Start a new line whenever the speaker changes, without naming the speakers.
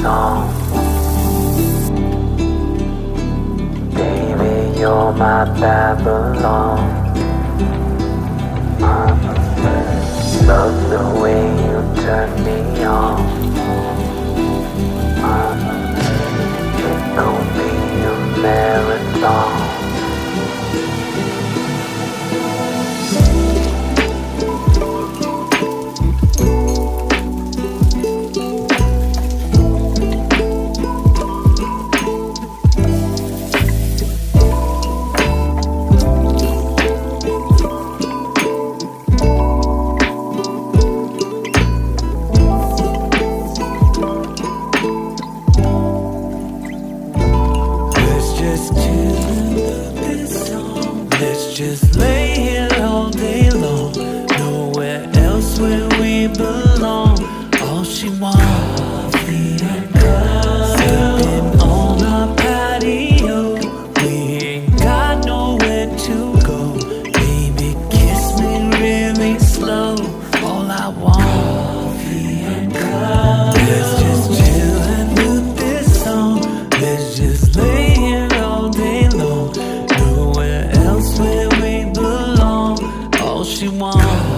song. Baby, you're my Babylon. Love the way you turn me on. It gon' be a marathon.
Let's just lay here all day long. Nowhere else where we belong. All she wants, sitting on our patio. We ain't got nowhere to go. Baby, kiss me really slow. All I want, let's just chill and do this song. Let's just lay here all day long. Nowhere else where we belong. All she wants.